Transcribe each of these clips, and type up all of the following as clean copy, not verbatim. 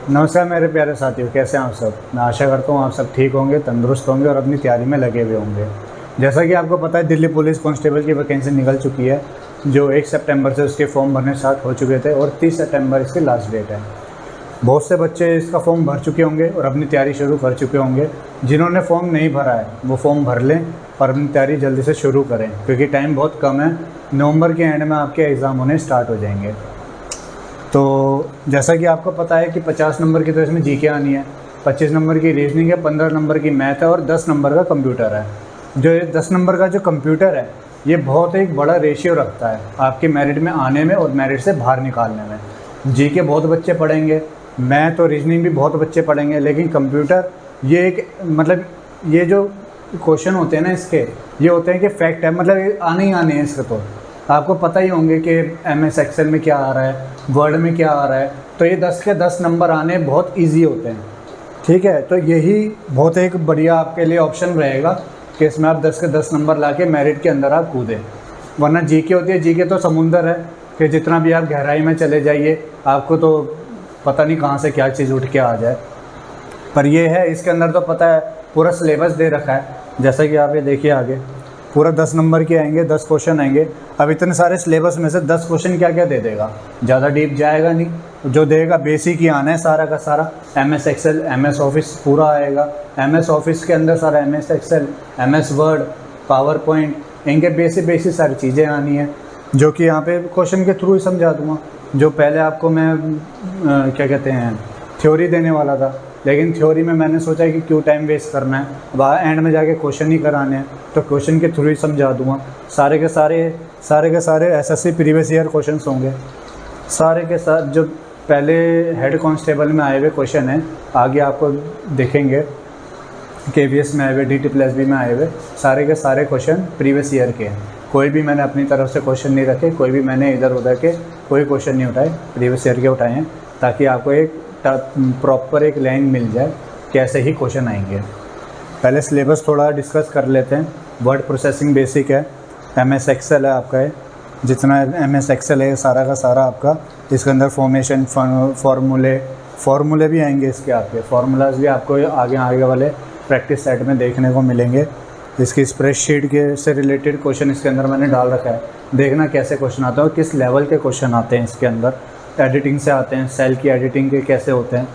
नमस्कार मेरे प्यारे साथियों, कैसे हैं आप सब। मैं आशा करता हूँ आप सब ठीक होंगे, तंदुरुस्त होंगे और अपनी तैयारी में लगे हुए होंगे। जैसा कि आपको पता है, दिल्ली पुलिस कांस्टेबल की वैकेंसी निकल चुकी है, जो 1 सितंबर से उसके फॉर्म भरने स्टार्ट हो चुके थे और 30 सितंबर इसकी लास्ट डेट है। बहुत से बच्चे इसका फॉर्म भर चुके होंगे और अपनी तैयारी शुरू कर चुके होंगे। जिन्होंने फॉर्म नहीं भरा है वो फॉर्म भर लें और अपनी तैयारी जल्दी से शुरू करें, क्योंकि टाइम बहुत कम है। नवंबर के एंड में आपके एग्ज़ाम होने स्टार्ट हो जाएंगे। तो जैसा कि आपको पता है कि 50 नंबर की तो इसमें जीके आनी है, 25 नंबर की रीजनिंग है, 15 नंबर की मैथ है और 10 नंबर का कंप्यूटर है। जो ये 10 नंबर का जो कंप्यूटर है, ये बहुत एक बड़ा रेशियो रखता है आपके मेरिट में आने में और मेरिट से बाहर निकालने में। जीके बहुत बच्चे पढ़ेंगे, मैथ और रीजनिंग भी बहुत बच्चे पढ़ेंगे, लेकिन कंप्यूटर ये एक मतलब ये जो क्वेश्चन होते हैं ना इसके, ये होते हैं कि फैक्ट है, मतलब ये आने ही आने हैं इसके। तो आपको पता ही होंगे कि MS एक्सेल में क्या आ रहा है, वर्ड में क्या आ रहा है। तो ये 10 के 10 नंबर आने बहुत इजी होते हैं, ठीक है। तो यही बहुत एक बढ़िया आपके लिए ऑप्शन रहेगा कि इसमें आप 10 के 10 नंबर लाके मेरिट के अंदर आप कूदें। वरना जीके होती है, जीके तो समुंदर है कि जितना भी आप गहराई में चले जाइए आपको तो पता नहीं कहाँ से क्या चीज़ उठ के आ जाए। पर ये है, इसके अंदर तो पता है पूरा सिलेबस दे रखा है। जैसा कि आप ये देखिए आगे पूरा 10 नंबर के आएंगे, 10 क्वेश्चन आएंगे। अब इतने सारे सिलेबस में से 10 क्वेश्चन क्या क्या दे देगा, ज़्यादा डीप जाएगा नहीं। जो देगा बेसिक ही आना है सारा का सारा। MS एक्सेल, MS ऑफिस पूरा आएगा। MS ऑफिस के अंदर सारा MS Excel, MS Word, PowerPoint, इनके बेसिक सारी चीज़ें आनी है, जो कि यहाँ पे क्वेश्चन के थ्रू ही समझा दूँगा। जो पहले आपको मैं क्या कहते हैं थ्योरी देने वाला था, लेकिन थ्योरी में मैंने सोचा कि क्यों टाइम वेस्ट करना है, वहाँ एंड में जाके क्वेश्चन ही कराने हैं, तो क्वेश्चन के थ्रू ही समझा दूँगा। सारे के सारे SSC प्रीवियस ईयर क्वेश्चंस होंगे, सारे के साथ जो पहले हेड कांस्टेबल में आए हुए क्वेश्चन हैं, आगे आपको देखेंगे KVS में आए हुए, DT+B में आए हुए, सारे के सारे क्वेश्चन प्रीवियस ईयर के हैं। कोई भी मैंने अपनी तरफ से क्वेश्चन नहीं रखे, कोई भी मैंने इधर उधर के कोई क्वेश्चन नहीं उठाए, प्रीवियस ईयर के उठाए हैं, ताकि आपको एक प्रॉपर एक लाइन मिल जाए कैसे ही क्वेश्चन आएंगे। पहले सिलेबस थोड़ा डिस्कस कर लेते हैं। वर्ड प्रोसेसिंग बेसिक है, MS एक्सेल है आपका है, जितना MS एक्सेल है सारा का सारा आपका। इसके अंदर फॉर्मेशन, फार्मूले भी आएंगे इसके, आपके फार्मूलाज भी आपको आगे वाले प्रैक्टिस सेट में देखने को मिलेंगे। इसकी स्प्रेडशीट के से रिलेटेड क्वेश्चन इसके अंदर मैंने डाल रखा है, देखना कैसे क्वेश्चन आते हैं और किस लेवल के क्वेश्चन आते हैं इसके अंदर। एडिटिंग से आते हैं, सेल की एडिटिंग के कैसे होते हैं,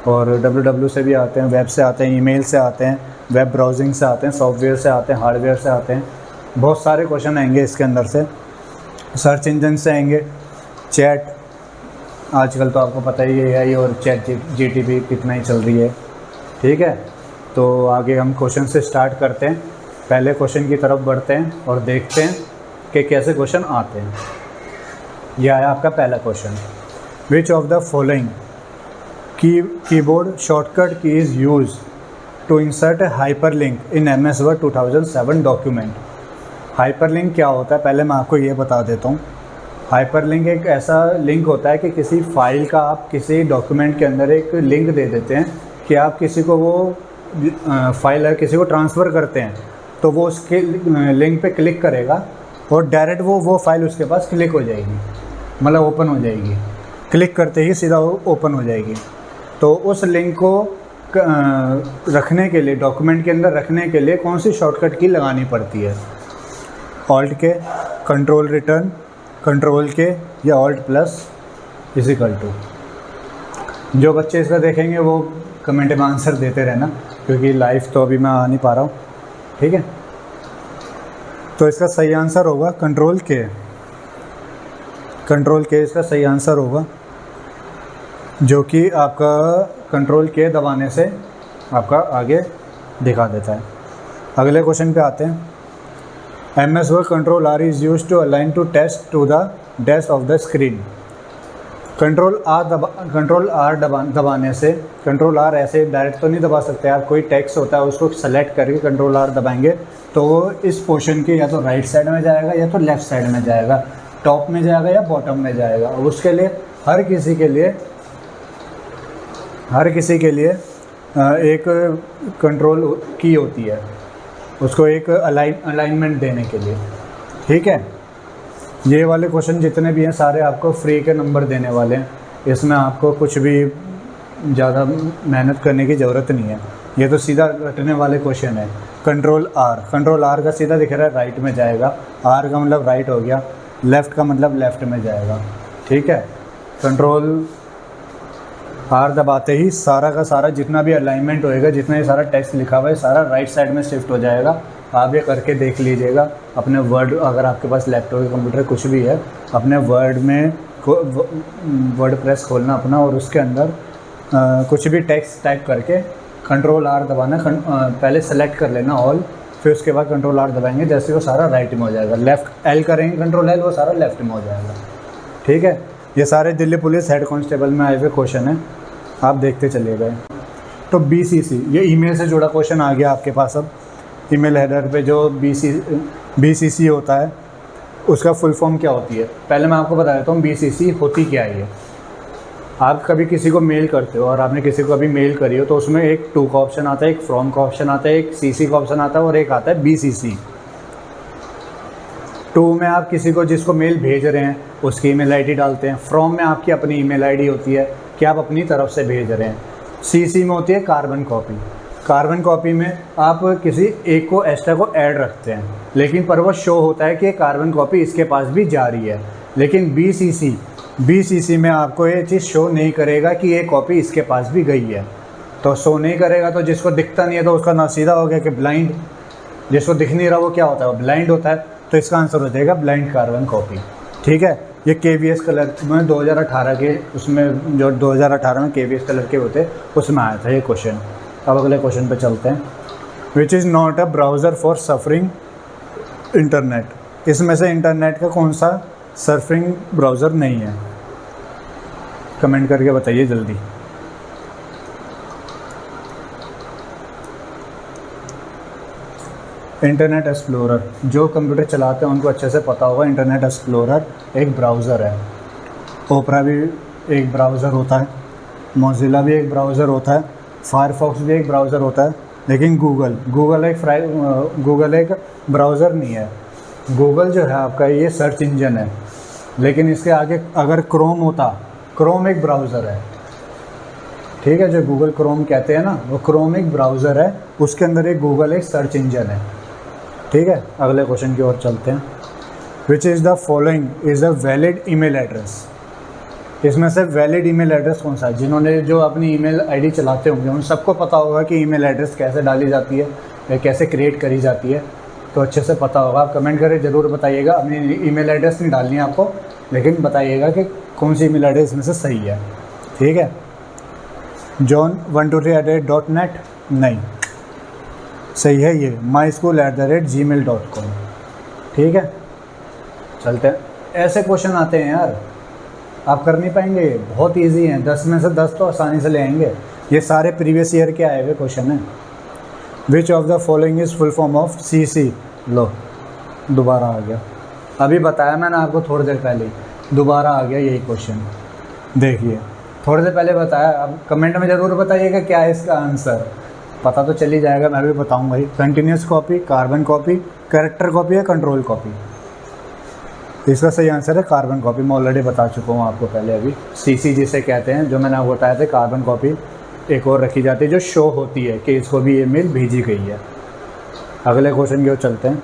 और WW से भी आते हैं, वेब से आते हैं, ईमेल से आते हैं, वेब ब्राउजिंग से आते हैं, सॉफ्टवेयर से आते हैं, हार्डवेयर से आते हैं। बहुत सारे क्वेश्चन आएंगे इसके अंदर से। सर्च इंजन से आएंगे, चैट, आजकल तो आपको पता ही है, और ChatGPT कितना ही चल रही है, ठीक है। तो आगे हम क्वेश्चन से स्टार्ट करते हैं। पहले क्वेश्चन की तरफ बढ़ते हैं और देखते हैं कि कैसे क्वेश्चन आते हैं। यह है आपका पहला question. Which of the following keyboard shortcut key is used to insert a hyperlink in MS Word 2007 document? Hyperlink क्या होता है, पहले मैं आपको ये बता देता हूँ। हाइपरलिंक एक ऐसा लिंक होता है कि किसी फाइल का आप किसी डॉक्यूमेंट के अंदर एक लिंक दे देते हैं कि आप किसी को वो फाइल है किसी को ट्रांसफ़र करते हैं, तो वो उसके लिंक पे क्लिक करेगा और डायरेक्ट वो फाइल उसके पास क्लिक हो जाएगी, मतलब ओपन हो जाएगी। क्लिक करते ही सीधा वो ओपन हो जाएगी। तो उस लिंक को रखने के लिए, डॉक्यूमेंट के अंदर रखने के लिए कौन सी शॉर्टकट की लगानी पड़ती है? ऑल्ट के, कंट्रोल रिटर्न, कंट्रोल के, या ऑल्ट प्लस =। जो बच्चे इसका देखेंगे वो कमेंट में आंसर देते रहना, क्योंकि लाइव तो अभी मैं आ नहीं पा रहा हूँ, ठीक है। तो इसका सही आंसर होगा कंट्रोल के इसका सही आंसर होगा, जो कि आपका कंट्रोल के दबाने से आपका आगे दिखा देता है। अगले क्वेश्चन पे आते हैं। MS Word Control R is used to align to text to the dash of the screen। Control R दबाने से, कंट्रोल R ऐसे डायरेक्ट तो नहीं दबा सकते आप, कोई टेक्स्ट होता है उसको सेलेक्ट करके कंट्रोल R दबाएंगे तो वो इस पोर्शन के या तो राइट साइड में जाएगा या तो लेफ़्ट साइड में जाएगा, टॉप में जाएगा या बॉटम में जाएगा। उसके लिए हर किसी के लिए एक कंट्रोल की होती है, उसको एक अलाइनमेंट देने के लिए, ठीक है। ये वाले क्वेश्चन जितने भी हैं सारे आपको फ्री के नंबर देने वाले हैं। इसमें आपको कुछ भी ज़्यादा मेहनत करने की ज़रूरत नहीं है, ये तो सीधा रटने वाले क्वेश्चन है। कंट्रोल आर का सीधा दिख रहा है राइट में जाएगा, आर का मतलब राइट हो गया, लेफ़्ट का मतलब लेफ़्ट में जाएगा, ठीक है। कंट्रोल आर दबाते ही सारा का सारा जितना भी अलाइनमेंट होएगा, जितना ये सारा टेक्स्ट लिखा हुआ है सारा राइट साइड में शिफ्ट हो जाएगा। आप ये करके देख लीजिएगा अपने वर्ड, अगर आपके पास लैपटॉप या कंप्यूटर कुछ भी है, अपने वर्ड में वर्ड प्रेस खोलना अपना और उसके अंदर कुछ भी टेक्स्ट टाइप करके कंट्रोल आर दबाना, पहले सेलेक्ट कर लेना ऑल, फिर उसके बाद कंट्रोल आर दबाएंगे, जैसे वो सारा राइट में हो जाएगा। लेफ़्ट एल करेंगे कंट्रोल एल, वो सारा लेफ़्ट में हो जाएगा, ठीक है। ये सारे दिल्ली पुलिस हेड कांस्टेबल में आए हुए क्वेश्चन हैं, आप देखते चले गए। तो BCC ये ईमेल से जुड़ा क्वेश्चन आ गया आपके पास। अब ईमेल हेडर पे जो BCC होता है उसका फुल फॉर्म क्या होती है, पहले मैं आपको बता देता हूँ BCC होती क्या है। आप कभी किसी को मेल करते हो और आपने किसी को अभी मेल करी हो तो उसमें एक टू का ऑप्शन आता है, एक फ्रॉम का ऑप्शन आता है, एक CC का ऑप्शन आता है और एक आता है BCC। टू में आप किसी को जिसको मेल भेज रहे हैं उसकी ईमेल आईडी डालते हैं, फ्रॉम में आपकी अपनी ईमेल आईडी होती है कि आप अपनी तरफ से भेज रहे हैं, CC में होती है कार्बन कॉपी। कार्बन कॉपी में आप किसी एक को एक्स्ट्रा को ऐड रखते हैं, लेकिन पर वो शो होता है कि कार्बन कॉपी इसके पास भी जा रही है। लेकिन BCC में आपको ये चीज़ शो नहीं करेगा कि ये कॉपी इसके पास भी गई है, तो शो नहीं करेगा। तो जिसको दिखता नहीं है तो उसका ना सीधा हो गया कि ब्लाइंड, जिसको दिख नहीं रहा वो क्या होता है, वो ब्लाइंड होता है। तो इसका आंसर हो जाएगा ब्लाइंड कार्बन कॉपी, ठीक है। ये KVS कलर में 2018 के, उसमें जो 2018 में KVS कलर के होते उसमें आया था ये क्वेश्चन। अब अगले क्वेश्चन पे चलते हैं। Which is not a browser for suffering internet, इसमें से इंटरनेट का कौन सा सर्फिंग ब्राउज़र नहीं है, कमेंट करके बताइए जल्दी। इंटरनेट एक्सप्लोरर, जो कंप्यूटर चलाते हैं उनको अच्छे से पता होगा, इंटरनेट एक्सप्लोरर एक ब्राउज़र है। ओपरा भी एक ब्राउज़र होता है, मोज़िला भी एक ब्राउज़र होता है, फायरफॉक्स भी एक ब्राउज़र होता है, लेकिन गूगल एक ब्राउज़र नहीं है। गूगल जो है आपका ये सर्च इंजन है, लेकिन इसके आगे अगर क्रोम होता, क्रोम एक ब्राउज़र है, ठीक है। जो गूगल क्रोम कहते हैं ना, वो क्रोम एक ब्राउज़र है, उसके अंदर एक गूगल एक सर्च इंजन है, ठीक है। अगले क्वेश्चन की ओर चलते हैं। Which is the following is a valid email address, इसमें से वैलिड ईमेल एड्रेस कौन सा है। जिन्होंने जो अपनी ईमेल आईडी चलाते होंगे उन सबको पता होगा कि ईमेल एड्रेस कैसे डाली जाती है या कैसे क्रिएट करी जाती है, तो अच्छे से पता होगा। आप कमेंट करके ज़रूर बताइएगा, अपनी ईमेल एड्रेस नहीं डालनी है आपको, लेकिन बताइएगा कि कौन सी ईमेल एड्रेस इसमें से सही है, ठीक है। john123@net नहीं सही है, ये myschool@gmail.com, ठीक है। चलते हैं, ऐसे क्वेश्चन आते हैं यार, आप कर नहीं पाएंगे, बहुत इजी हैं, 10 में से 10 तो आसानी से ले आएंगे। ये सारे प्रीवियस ईयर के आए हुए क्वेश्चन हैं। विच of the following is full form of CC, लो दोबारा आ गया, अभी बताया मैंने आपको थोड़ी देर पहले, दोबारा आ गया यही क्वेश्चन, देखिए थोड़ी देर पहले बताया। अब कमेंट में ज़रूर बताइएगा क्या है इसका आंसर, पता तो चल ही जाएगा, मैं भी बताऊँगा ही। Continuous copy, carbon copy, character copy या कंट्रोल कॉपी, इसका सही आंसर है कार्बन कॉपी। मैं ऑलरेडी बता चुका हूँ आपको पहले अभी। CC जिसे कहते हैं, जो मैंने आपको बताया था, कार्बन कॉपी एक और रखी जाती है जो शो होती है कि इसको भी ईमेल भेजी गई है। अगले क्वेश्चन की ओर चलते हैं।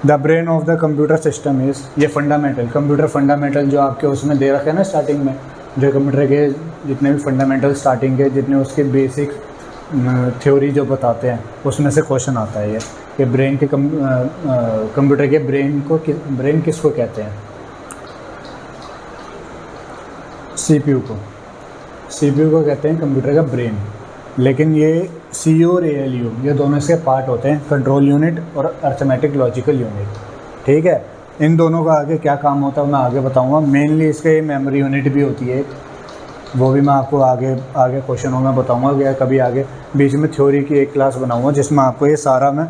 The brain of the computer system is, ये फंडामेंटल, कंप्यूटर फंडामेंटल जो आपके उसमें दे रखे हैं ना स्टार्टिंग में, जो कंप्यूटर के जितने भी फंडामेंटल स्टार्टिंग के जितने उसके बेसिक थ्योरी जो बताते हैं उसमें से क्वेश्चन आता है ये कि ब्रेन के कंप्यूटर के ब्रेन किसको कहते हैं। CPU को कहते हैं कंप्यूटर का ब्रेन, लेकिन ये CPU और ALU ये दोनों इसके पार्ट होते हैं, कंट्रोल यूनिट और अर्थमेटिक लॉजिकल यूनिट, ठीक है। इन दोनों का आगे क्या काम होता है मैं आगे बताऊंगा। मेनली इसके मेमोरी यूनिट भी होती है, वो भी मैं आपको आगे क्वेश्चनों में बताऊंगा, या कभी आगे बीच में थ्योरी की एक क्लास बनाऊंगा जिसमें आपको ये सारा मैं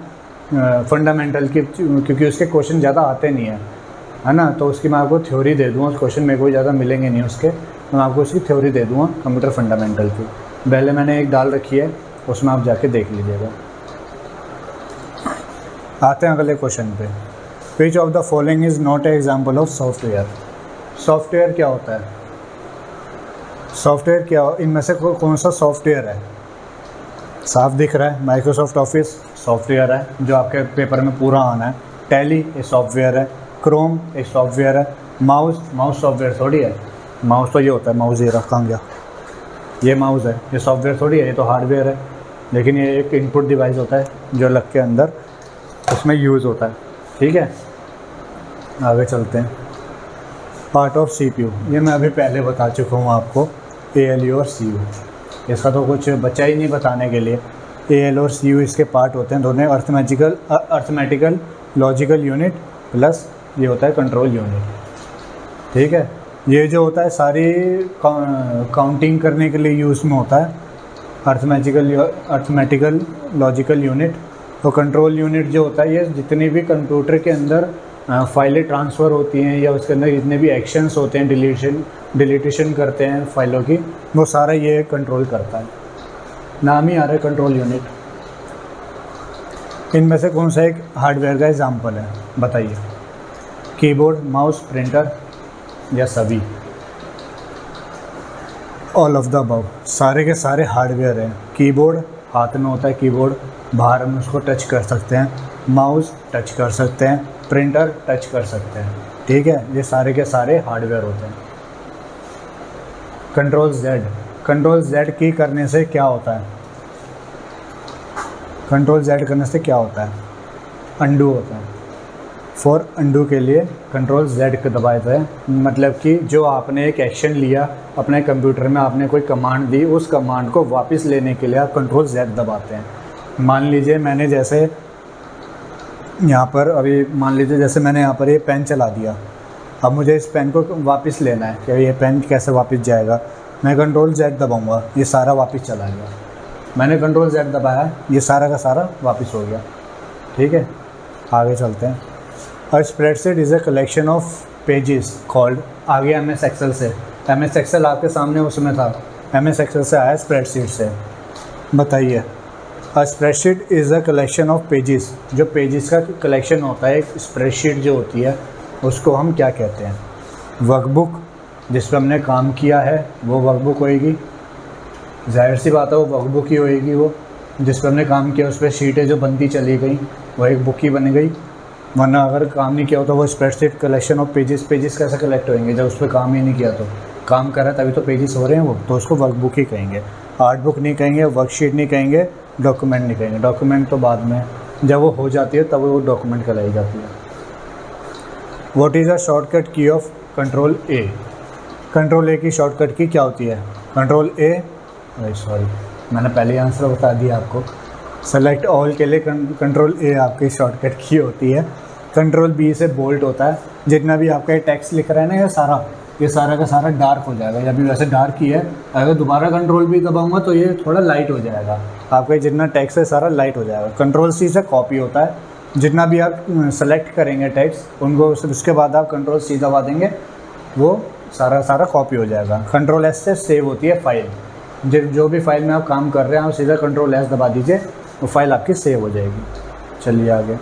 फंडामेंटल की, क्योंकि उसके क्वेश्चन ज़्यादा आते नहीं है ना, तो उसकी मैं आपको थ्योरी दे दूँगा। उस क्वेश्चन मेरे को ज़्यादा मिलेंगे नहीं उसके, तो मैं आपको उसकी थ्योरी दे दूँगा कंप्यूटर फंडामेंटल की। पहले मैंने एक डाल रखी है, उसमें आप जाके देख लीजिएगा। आते हैं अगले क्वेश्चन पे। विच of the following is not a example of software. Software क्या होता है? सॉफ्टवेयर क्या हो, इनमें से कौन सा सॉफ्टवेयर है? साफ दिख रहा है, माइक्रोसॉफ्ट ऑफिस सॉफ्टवेयर है जो आपके पेपर में पूरा आना है। टैली एक सॉफ्टवेयर है, क्रोम एक सॉफ्टवेयर है, माउस सॉफ्टवेयर थोड़ी है। माउस तो ये होता है, माउस ये रखा गया, ये माउस है, ये सॉफ्टवेयर थोड़ी है, ये तो हार्डवेयर है। लेकिन ये एक इनपुट डिवाइस होता है जो लग के अंदर उसमें यूज़ होता है। ठीक है, आगे चलते हैं। पार्ट ऑफ CPU, ये मैं अभी पहले बता चुका हूँ आपको, ALU और CU। इसका तो कुछ बचा ही नहीं बताने के लिए। AL और CU इसके पार्ट होते हैं दोनों, अर्थमेटिकल लॉजिकल यूनिट प्लस ये होता है कंट्रोल यूनिट। ठीक है, ये जो होता है सारी काउंटिंग करने के लिए यूज़ में होता है, अर्थमेटिकल लॉजिकल यूनिट। और कंट्रोल यूनिट जो होता है ये जितनी भी कंप्यूटर के अंदर फाइलें ट्रांसफ़र होती हैं या उसके अंदर जितने भी एक्शंस होते हैं, डिलीटेशन करते हैं फाइलों की, वो सारा ये कंट्रोल करता है। नाम ही आ रहा है कंट्रोल यूनिट। इनमें से कौन सा एक हार्डवेयर का एग्जांपल है बताइए? कीबोर्ड, माउस, प्रिंटर या सभी? ऑल ऑफ द अबव, सारे के सारे हार्डवेयर हैं। कीबोर्ड हाथ में होता है, कीबोर्ड बाहर हम उसको टच कर सकते हैं, माउस टच कर सकते हैं, प्रिंटर टच कर सकते हैं। ठीक है, ये सारे के सारे हार्डवेयर होते हैं। कंट्रोल Z की करने से क्या होता है? कंट्रोल Z करने से क्या होता है? अंडू होता है। फॉर अंडू के लिए कंट्रोल Z को दबाए थे, मतलब कि जो आपने एक एक्शन लिया अपने कंप्यूटर में, आपने कोई कमांड दी, उस कमांड को वापस लेने के लिए आप कंट्रोल Z दबाते हैं। मान लीजिए मैंने जैसे यहाँ पर जैसे मैंने यहाँ पर ये पेन चला दिया, अब मुझे इस पेन को वापस लेना है कि ये पेन कैसे वापस जाएगा। मैं कंट्रोल Z दबाऊँगा, ये सारा वापस चला गया। मैंने कंट्रोल Z दबाया, ये सारा का सारा वापस हो गया। ठीक है, आगे चलते हैं। A spreadsheet is a collection of pages called, आगे MS एक्सेल से। MS एक्सेल आपके सामने उसमें था, MS एक्सेल से आया स्प्रेडशीट से। बताइए, a spreadsheet is a collection of pages, जो पेजेस का कलेक्शन होता है, एक स्प्रेडशीट जो होती है उसको हम क्या कहते हैं? वर्कबुक, जिस पर हमने काम किया है वो वर्कबुक होएगी, जाहिर सी बात है वो वर्कबुक ही होएगी। वो जिस पर हमने काम किया उस पर शीटें जो बनती चली गई वो एक बुक ही बन गई। वरना अगर काम नहीं किया हो तो वो स्प्रेडशीट कलेक्शन ऑफ पेजेस कैसे कलेक्ट होंगे जब उस पर काम ही नहीं किया? तो काम कर रहा है तभी तो पेजेस हो रहे हैं वो, तो उसको वर्कबुक ही कहेंगे। आर्ट बुक नहीं कहेंगे, वर्कशीट नहीं कहेंगे, डॉक्यूमेंट नहीं कहेंगे। डॉक्यूमेंट तो बाद में जब वो हो जाती है तब वो डॉक्यूमेंट कहलाई जाती है। व्हाट इज़ अ शॉर्टकट की of control A? Control A की शॉर्टकट की क्या होती है? कंट्रोल A, सॉरी मैंने पहले आंसर बता दिया आपको। सेलेक्ट ऑल के लिए कंट्रोल A आपकी शॉर्टकट की होती है। कंट्रोल B से बोल्ट होता है, जितना भी आपका ये टेक्स्ट लिख रहा है ना, ये सारा का सारा डार्क हो जाएगा। या भी वैसे डार्क ही है, अगर दोबारा कंट्रोल B दबाऊंगा तो ये थोड़ा लाइट हो जाएगा। आपका जितना टेक्स्ट है सारा लाइट हो जाएगा। कंट्रोल C से कॉपी होता है, जितना भी आप सेलेक्ट करेंगे टेक्स्ट उनको उसके बाद आप कंट्रोल C दबा देंगे, वो सारा कॉपी हो जाएगा। कंट्रोल S से सेव होती है फाइल, जो भी फाइल में आप काम कर रहे हैं आप सीधा कंट्रोल S दबा दीजिए, वो फाइल आपकी सेव हो जाएगी। चलिए आगे।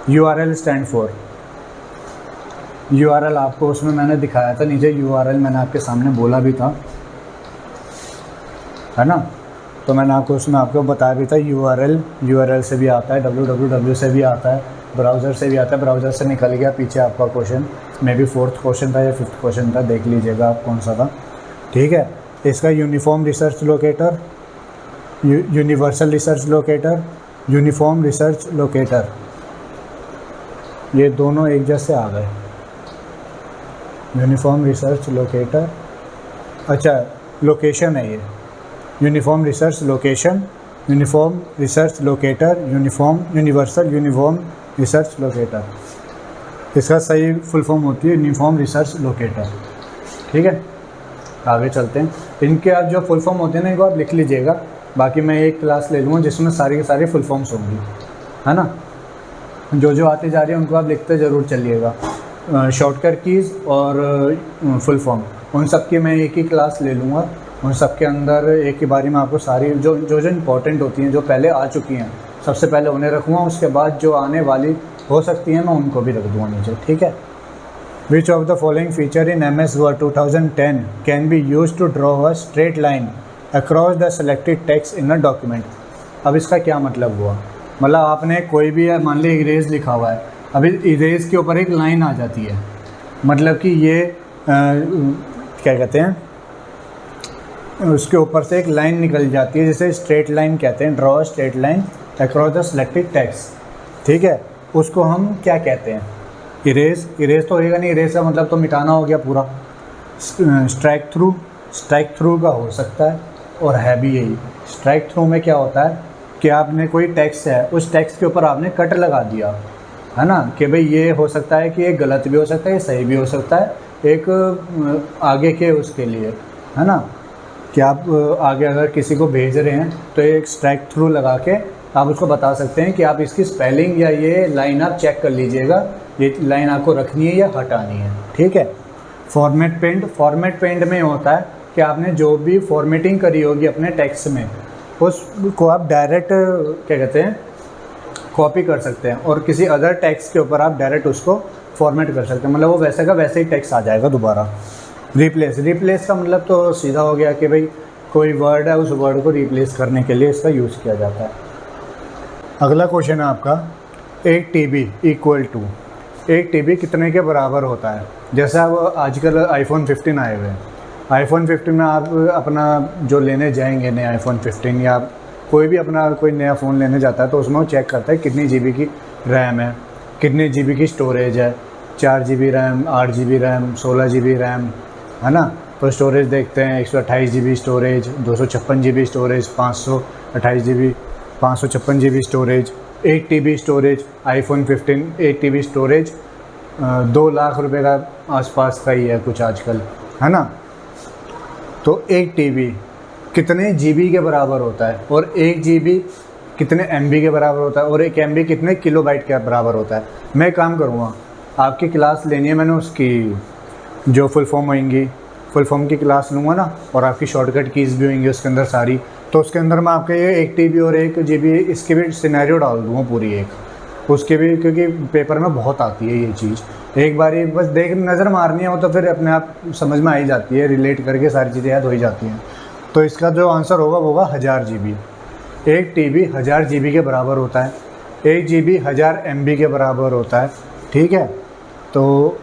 URL स्टैंड फॉर, URL आपको उसमें मैंने दिखाया था नीचे, URL मैंने आपके सामने बोला भी था, है ना? तो मैंने आपको उसमें आपको बताया भी था URL से भी आता है, www से भी आता है, ब्राउज़र से भी आता है। ब्राउज़र से निकल गया पीछे आपका question, may be 4th question था या 5th क्वेश्चन था, देख लीजिएगा आप कौन सा था। ठीक है, इसका uniform research locator, universal research locator, uniform research locator, ये दोनों एक जैसे आ गए। यूनिफॉर्म रिसर्च लोकेटर, अच्छा लोकेशन है ये, uniform research location, uniform research locator, universal uniform research locator, इसका सही फुल फॉर्म होती है यूनिफॉर्म रिसर्च लोकेटर। ठीक है, आगे चलते हैं। इनके आप जो फुल फॉर्म होते हैं ना, इनको आप लिख लीजिएगा, बाकी मैं एक क्लास ले लूँगा जिसमें सारी की सारी फुल फॉर्म्स होंगी, है ना? जो आते जा रही है उनको आप लिखते ज़रूर चलिएगा। शॉर्टकट कीज़ और फुल फॉर्म, उन सब की मैं एक ही क्लास ले लूँगा। उन सब के अंदर एक ही बारी में आपको सारी जो इंपॉर्टेंट होती हैं, जो पहले आ चुकी हैं, सबसे पहले उन्हें रखूँगा, उसके बाद जो आने वाली हो सकती हैं मैं उनको भी रख दूँगा नीचे। ठीक है, which of the following feature in MS Word 2010 can be use to draw a straight line across the selected text in a document. अब इसका क्या मतलब हुआ, मतलब आपने कोई भी मान ली इरेज लिखा हुआ है, अभी इरेज के ऊपर एक लाइन आ जाती है, मतलब कि ये क्या कहते हैं, उसके ऊपर से एक लाइन निकल जाती है, जिसे स्ट्रेट लाइन कहते हैं, draw straight line across the selected text, ठीक है। उसको हम क्या कहते हैं, इरेज। इरेज तो होएगा नहीं, इरेज का मतलब तो मिटाना हो गया पूरा। स्ट्राइक थ्रू का हो सकता है, और है भी यही। स्ट्राइक थ्रू में क्या होता है कि आपने कोई टेक्स्ट है, उस टेक्स्ट के ऊपर आपने कट लगा दिया, है ना, कि भाई ये हो सकता है कि ये गलत भी हो सकता है, ये सही भी हो सकता है, एक आगे के उसके लिए, है ना, कि आप आगे अगर किसी को भेज रहे हैं तो एक स्ट्राइक थ्रू लगा के आप उसको बता सकते हैं कि आप इसकी स्पेलिंग या ये लाइन आप चेक कर लीजिएगा, ये लाइन आपको रखनी है या हटानी है, ठीक है। फॉर्मेट पेंट में होता है कि आपने जो भी फॉर्मेटिंग करी होगी अपने टेक्स्ट में, उसको आप डायरेक्ट क्या कहते हैं, कॉपी कर सकते हैं, और किसी अदर टेक्स्ट के ऊपर आप डायरेक्ट उसको फॉर्मेट कर सकते हैं, मतलब वो वैसे का वैसे ही टेक्स्ट आ जाएगा दोबारा। रिप्लेस का मतलब तो सीधा हो गया कि भाई कोई वर्ड है, उस वर्ड को रिप्लेस करने के लिए इसका यूज़ किया जाता है। अगला क्वेश्चन है आपका, 8 TB इक्वल टू 8 TB कितने के बराबर होता है। जैसे अब आजकल आईफोन 15 आए हुए हैं, आईफोन 15 में आप अपना जो लेने जाएंगे नया आईफोन 15, या कोई भी अपना कोई नया फ़ोन लेने जाता है तो उसमें वो चेक करता है कितनी GB की रैम है, कितनी GB की स्टोरेज है, 4 GB RAM, 8 GB RAM, 16 GB RAM, है ना। तो स्टोरेज देखते हैं, 128 GB storage, 256 GB storage, 528 GB, 556 GB storage, 8 TB storage. IPhone 15 8 TB storage 2 lakh रुपए का आसपास का ही है कुछ आजकल, है ना। तो 8 TB कितने GB के बराबर होता है, और 1 GB कितने MB के बराबर होता है, और 1 MB कितने किलोबाइट के बराबर होता है। मैं काम करूँगा, आपकी क्लास लेनी है मैंने, उसकी जो फुल फॉर्म होंगी, फुल फॉर्म की क्लास लूँगा ना, और आपकी शॉर्टकट कीज़ भी होंगी उसके अंदर सारी, तो उसके अंदर मैं आपके ये 1 TB और 1 GB इसकी भी सिनेरियो डाल दूँगा पूरी एक, उसके भी, क्योंकि पेपर में बहुत आती है ये चीज़। एक बारी बस देख नज़र मारनी है वो, तो फिर अपने आप समझ में आ ही जाती है, रिलेट करके सारी चीज़ें याद हो ही जाती हैं। तो इसका जो आंसर होगा वो होगा 1000 GB। 1 TB 1000 GB के बराबर होता है, 1 GB 1000 MB के बराबर होता है, ठीक है। तो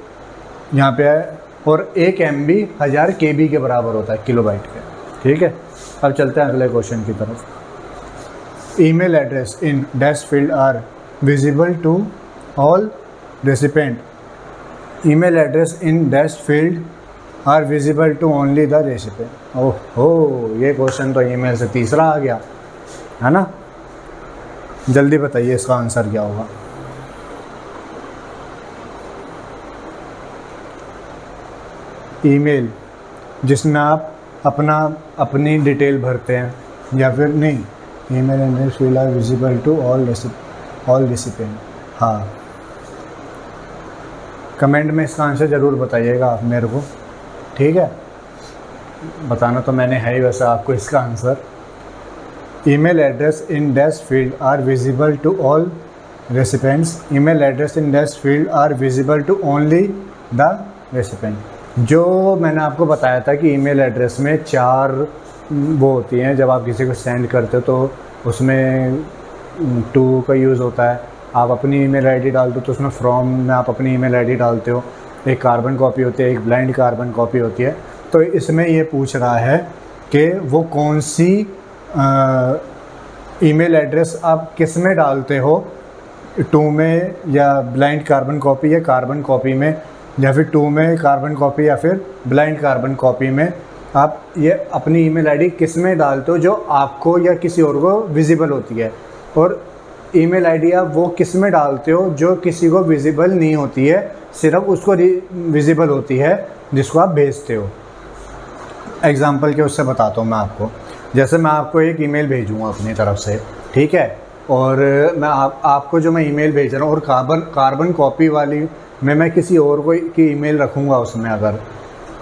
यहाँ पे है, और 1 MB 1000 KB के बराबर होता है, किलोबाइट के, ठीक है। अब चलते हैं अगले क्वेश्चन की तरफ। Email address in dash field are visible to all recipient. Email address in dash field are visible to only the recipient. ओहो, ये क्वेश्चन तो ईमेल से तीसरा आ गया, है ना। जल्दी बताइए इसका आंसर क्या होगा। ईमेल जिसमें आप अपनी डिटेल भरते हैं, या फिर नहीं, email address field are visible to all recipient. हाँ, कमेंट में इसका आंसर ज़रूर बताइएगा आप मेरे को, ठीक है। बताना तो मैंने है ही वैसे आपको इसका answer. Email address in dash field are visible to all recipients. Email address in dash field are visible to only the recipient. जो मैंने आपको बताया था कि ईमेल एड्रेस में 4 वो होती हैं, जब आप किसी को सेंड करते हो तो उसमें 2 का यूज़ होता है। आप अपनी ईमेल आईडी डालते हो तो उसमें फ्रॉम में आप अपनी ईमेल आईडी डालते हो, एक कार्बन कॉपी होती है, एक ब्लाइंड कार्बन कॉपी होती है। तो इसमें ये पूछ रहा है कि वो कौन सी ईमेल एड्रेस आप किस में डालते हो, 2 में या ब्लाइंड कार्बन कॉपी या कार्बन कॉपी में, या फिर 2 में कार्बन कॉपी या फिर ब्लाइंड कार्बन कॉपी में। आप ये अपनी ईमेल आईडी किस में डालते हो जो आपको या किसी और को विजिबल होती है, और ईमेल आईडी आप वो किस में डालते हो जो किसी को विजिबल नहीं होती है, सिर्फ उसको विजिबल होती है जिसको आप भेजते हो। एग्जाम्पल के उससे बताता हूँ मैं आपको। जैसे मैं आपको एक ईमेल भेजूँगा अपनी तरफ से, ठीक है, और मैं आपको जो मैं ईमेल भेज रहा हूँ, और कार्बन कॉपी वाली में मैं किसी और को की ईमेल रखूँगा उसमें अगर,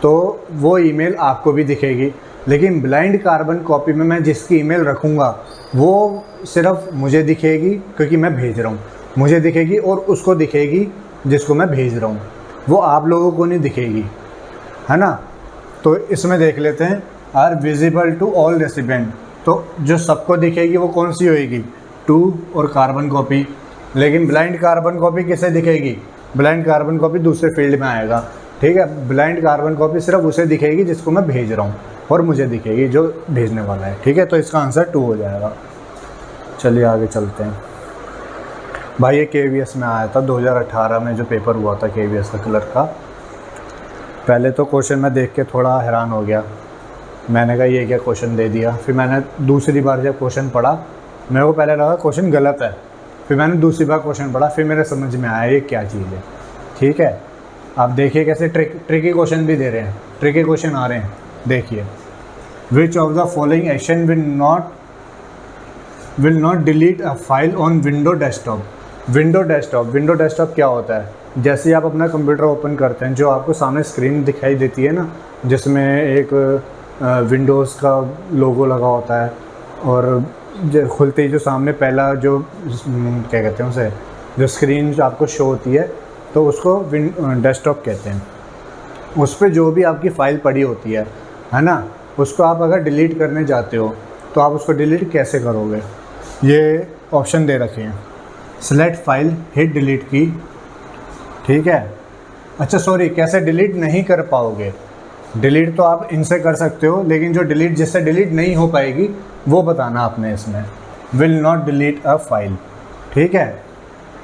तो वो ईमेल आपको भी दिखेगी। लेकिन ब्लाइंड कार्बन कॉपी में मैं जिसकी ईमेल रखूँगा वो सिर्फ मुझे दिखेगी, क्योंकि मैं भेज रहा हूँ, मुझे दिखेगी और उसको दिखेगी जिसको मैं भेज रहा हूँ। वो आप लोगों को नहीं दिखेगी, है ना। तो इसमें देख लेते हैं, are visible to all resident, तो जो सबको दिखेगी वो कौन सी होएगी, 2 और कार्बन कॉपी। लेकिन ब्लाइंड कार्बन कॉपी किसे दिखेगी, ब्लाइंड कार्बन कॉपी दूसरे फील्ड में आएगा, ठीक है। ब्लाइंड कार्बन कॉपी सिर्फ उसे दिखेगी जिसको मैं भेज रहा हूँ, और मुझे दिखेगी जो भेजने वाला है, ठीक है। तो इसका आंसर 2 हो जाएगा। चलिए आगे चलते हैं। भाई ये KVS में आया था 2018 में जो पेपर हुआ था KVS का क्लर्क का। पहले तो क्वेश्चन मैं देख के थोड़ा हैरान हो गया, मैंने कहा ये क्या क्वेश्चन दे दिया। फिर मैंने दूसरी बार जब क्वेश्चन पढ़ा, मेरे को पहले लगा क्वेश्चन गलत है, फिर मैंने दूसरी बार क्वेश्चन पढ़ा, फिर मेरे समझ में आया ये क्या चीज़ है, ठीक है। आप देखिए कैसे ट्रिकी क्वेश्चन भी दे रहे हैं, ट्रिकी क्वेश्चन आ रहे हैं, देखिए। विच of the following action will not delete a file on window desktop. Window desktop क्या होता है, जैसे आप अपना कंप्यूटर ओपन करते हैं, जो आपको सामने स्क्रीन दिखाई देती है ना, जिसमें एक विंडोज़ का लोगो लगा होता है, और जो खुलते ही जो सामने पहला जो क्या कहते हैं उसे, जो स्क्रीन जो आपको शो होती है, तो उसको डेस्कटॉप कहते हैं। उस पर जो भी आपकी फ़ाइल पड़ी होती है ना, उसको आप अगर डिलीट करने जाते हो तो आप उसको डिलीट कैसे करोगे। ये ऑप्शन दे रखे हैं, सेलेक्ट फाइल, हिट डिलीट की, ठीक है। अच्छा सॉरी, कैसे डिलीट नहीं कर पाओगे, डिलीट तो आप इनसे कर सकते हो, लेकिन जो डिलीट जिससे डिलीट नहीं हो पाएगी वो बताना आपने इसमें। Will not delete a file, ठीक है।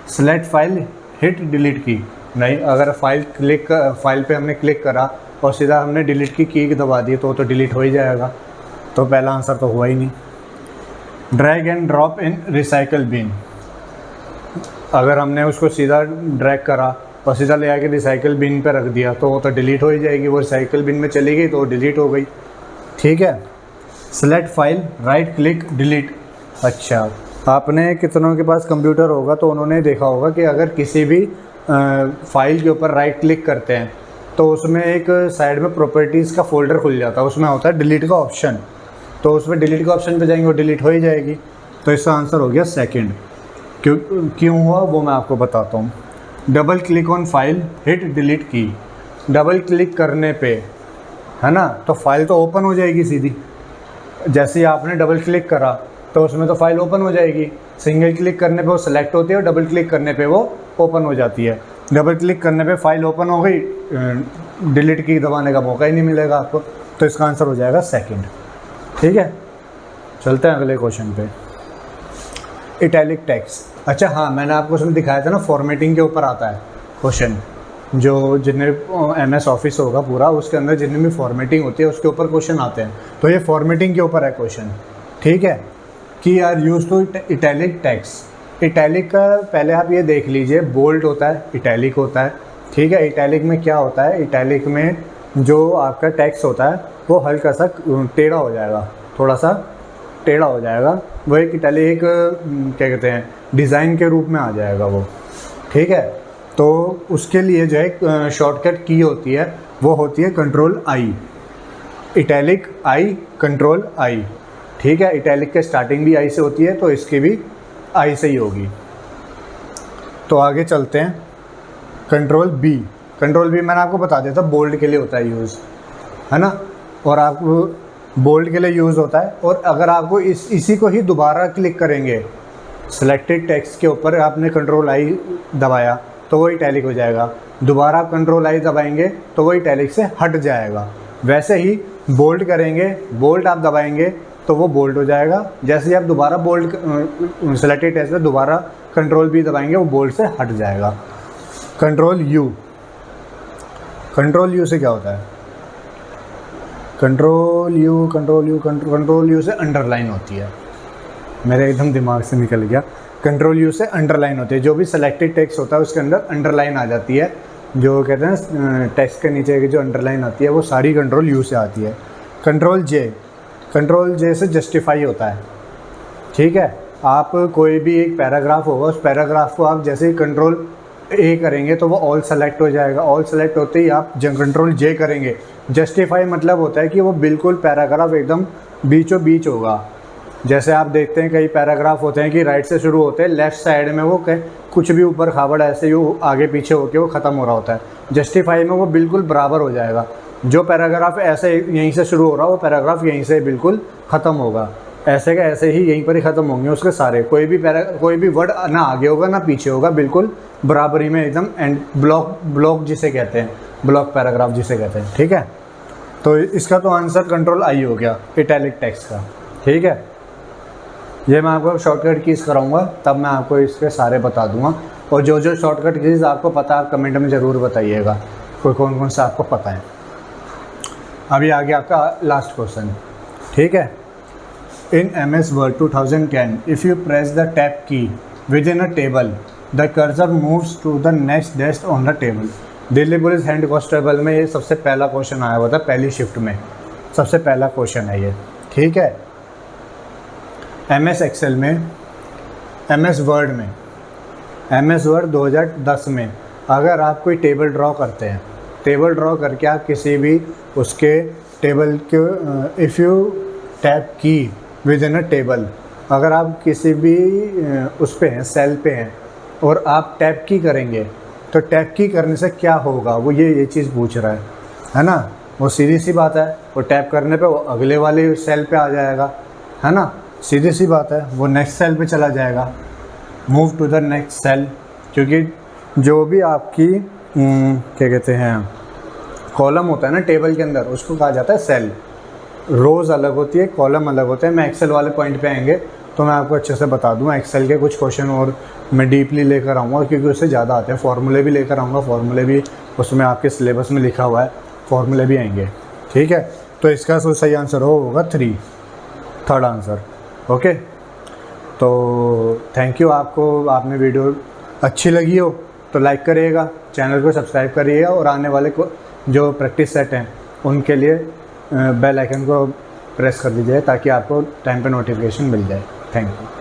सेलेक्ट फाइल, हिट डिलीट की, नहीं, अगर फाइल पे हमने क्लिक करा और सीधा हमने डिलीट की दबा दी तो डिलीट हो ही जाएगा, तो पहला आंसर तो हुआ ही नहीं। Drag and drop in recycle bin, अगर हमने उसको सीधा ड्रैग करा और सीधा ले आके रिसाइकल बिन पे रख दिया तो वो तो डिलीट हो ही जाएगी, वो रिसाइकल बिन में चली गई तो डिलीट हो गई, ठीक है। Select file, right click, delete. अच्छा, आपने कितनों के पास कंप्यूटर होगा तो उन्होंने देखा होगा कि अगर किसी भी फाइल के ऊपर राइट क्लिक करते हैं तो उसमें एक साइड में प्रॉपर्टीज़ का फोल्डर खुल जाता है, उसमें होता है डिलीट का ऑप्शन, तो उसमें डिलीट का ऑप्शन पे जाएंगे वो डिलीट हो ही जाएगी। तो इसका आंसर हो गया सेकंड। क्यों हुआ वो मैं आपको बताता हूँ। Double click on file, hit delete की, डबल क्लिक करने पे, है ना, तो फाइल तो ओपन हो जाएगी सीधी। जैसे ही आपने डबल क्लिक करा तो उसमें तो फाइल ओपन हो जाएगी। सिंगल क्लिक करने पे वो सेलेक्ट होती है और डबल क्लिक करने पे वो ओपन हो जाती है। डबल क्लिक करने पे फाइल ओपन हो गई, डिलीट की दबाने का मौका ही नहीं मिलेगा आपको, तो इसका आंसर हो जाएगा सेकंड, ठीक है। चलते हैं अगले क्वेश्चन पे। इटैलिक टेक्स्ट, अच्छा हाँ, मैंने आपको उसमें दिखाया था ना, फॉर्मेटिंग के ऊपर आता है क्वेश्चन, जो जितने MS ऑफिस होगा पूरा, उसके अंदर जितनी भी फॉर्मेटिंग होती है उसके ऊपर क्वेश्चन आते हैं। तो ये फॉर्मेटिंग के ऊपर है क्वेश्चन, ठीक है, कि are use to italic text. Italic का पहले आप ये देख लीजिए, बोल्ड होता है, इटैलिक होता है, ठीक है। इटैलिक में क्या होता है, इटैलिक में जो आपका टेक्स्ट होता है वो हल्का सा टेढ़ा हो जाएगा, थोड़ा सा टेढ़ा हो जाएगा, वो एक इटैलिक क्या कहते हैं डिज़ाइन के रूप में आ जाएगा वो, ठीक है। तो उसके लिए जो है शॉर्टकट की होती है वो होती है Ctrl+I, इटैलिक I, Ctrl+I, ठीक है। इटैलिक के स्टार्टिंग भी I से होती है तो इसकी भी I से ही होगी। तो आगे चलते हैं, Ctrl+B। Ctrl+B मैंने आपको बता दिया था बोल्ड के लिए होता है यूज़, है ना, और आपको बोल्ड के लिए यूज़ होता है। और अगर आपको इसी को ही दोबारा क्लिक करेंगे, सिलेक्टेड टेक्स्ट के ऊपर आपने Ctrl+I दबाया तो वो इटैलिक हो जाएगा, दोबारा आप Ctrl+I दबाएंगे तो वो इटैलिक से हट जाएगा। वैसे ही बोल्ड करेंगे, बोल्ड आप दबाएंगे तो वो बोल्ड हो जाएगा। जैसे ही आप दोबारा बोल्ड सिलेक्टेड टेक्स्ट में दोबारा Ctrl+B दबाएंगे वो बोल्ड से हट जाएगा। Ctrl+U, Ctrl+U से क्या होता है, Ctrl+U से अंडरलाइन होती है, मेरे एकदम दिमाग से निकल गया। Ctrl+U से अंडरलाइन होती है, जो भी सिलेक्टेड टेक्स्ट होता है उसके अंदर अंडरलाइन आ जाती है, जो कहते हैं टेक्स्ट के नीचे की जो अंडरलाइन आती है वो सारी Ctrl+U से आती है। Ctrl+J से जस्टिफाई होता है, ठीक है। आप कोई भी एक पैराग्राफ होगा, उस पैराग्राफ को आप जैसे ही Ctrl+A करेंगे तो वो ऑल सेलेक्ट हो जाएगा, ऑल सेलेक्ट होते ही आप Ctrl+J करेंगे, जस्टिफाई मतलब होता है कि वो बिल्कुल पैराग्राफ एकदम बीचों बीच होगा, जैसे आप देखते हैं कई पैराग्राफ होते हैं कि राइट से शुरू होते हैं, लेफ़्ट साइड में वो कुछ भी ऊपर खाबड़ ऐसे ही आगे पीछे होके वो ख़त्म हो रहा होता है। जस्टिफाई में वो बिल्कुल बराबर हो जाएगा। जो पैराग्राफ ऐसे यहीं से शुरू हो रहा है वो पैराग्राफ यहीं से बिल्कुल ख़त्म होगा, ऐसे का ऐसे ही यहीं पर ही ख़त्म होंगे उसके सारे। कोई भी वर्ड ना आगे होगा ना पीछे होगा, बिल्कुल बराबरी में एकदम एंड ब्लॉक जिसे कहते हैं, ब्लॉक पैराग्राफ जिसे कहते हैं। ठीक है, तो इसका तो आंसर कंट्रोल आई हो गया इटैलिक टेक्स्ट का। ठीक है, ये मैं आपको शॉर्टकट कीज़ कराऊंगा, तब मैं आपको इसके सारे बता दूंगा। और जो जो शॉर्टकट कीज़ आपको पता है आप कमेंट में ज़रूर बताइएगा कोई कौन कौन सा आपको पता है। अभी आगे आपका लास्ट क्वेश्चन। ठीक है, इन MS Word 2010 if you press the tab key within a table the cursor moves to the next desk on the table। Delhi police head constable में ये सबसे पहला क्वेश्चन आया हुआ था, पहली शिफ्ट में सबसे पहला क्वेश्चन है ये। ठीक है, MS Excel में, MS Word में, MS Word 2010 में अगर आप कोई टेबल ड्रॉ करते हैं, टेबल ड्रॉ करके आप किसी भी उसके टेबल के इफ़ यू टैप की विद इन अ टेबल, अगर आप किसी भी उस पे हैं, सेल पे हैं और आप टैप की करेंगे तो टैप की करने से क्या होगा, वो ये चीज़ पूछ रहा है ना। वो सीधी सी बात है, वो टैप करने पे वो अगले वाले सेल पे आ जाएगा, है ना, सीधी सी बात है, वो नेक्स्ट सेल पे चला जाएगा, move to the next cell. क्योंकि जो भी आपकी क्या कहते हैं कॉलम होता है ना टेबल के अंदर, उसको कहा जाता है सेल। रोज़ अलग होती है, कॉलम अलग होते हैं। मैं एक्सेल वाले पॉइंट पे आएंगे तो मैं आपको अच्छे से बता दूंगा। एक्सेल के कुछ क्वेश्चन और मैं डीपली लेकर आऊँगा क्योंकि उससे ज़्यादा आते हैं। फार्मूले भी लेकर आऊँगा, फार्मूले भी उसमें आपके सिलेबस में लिखा हुआ है, फार्मूले भी आएंगे। ठीक है, तो इसका सही आंसर होगा 3, थर्ड आंसर। ओके, तो थैंक यू। आपने वीडियो अच्छी लगी हो तो लाइक करिएगा, चैनल को सब्सक्राइब करिएगा और आने वाले को जो प्रैक्टिस सेट हैं उनके लिए बेल आइकन को प्रेस कर दीजिए ताकि आपको टाइम पे नोटिफिकेशन मिल जाए। Thank you.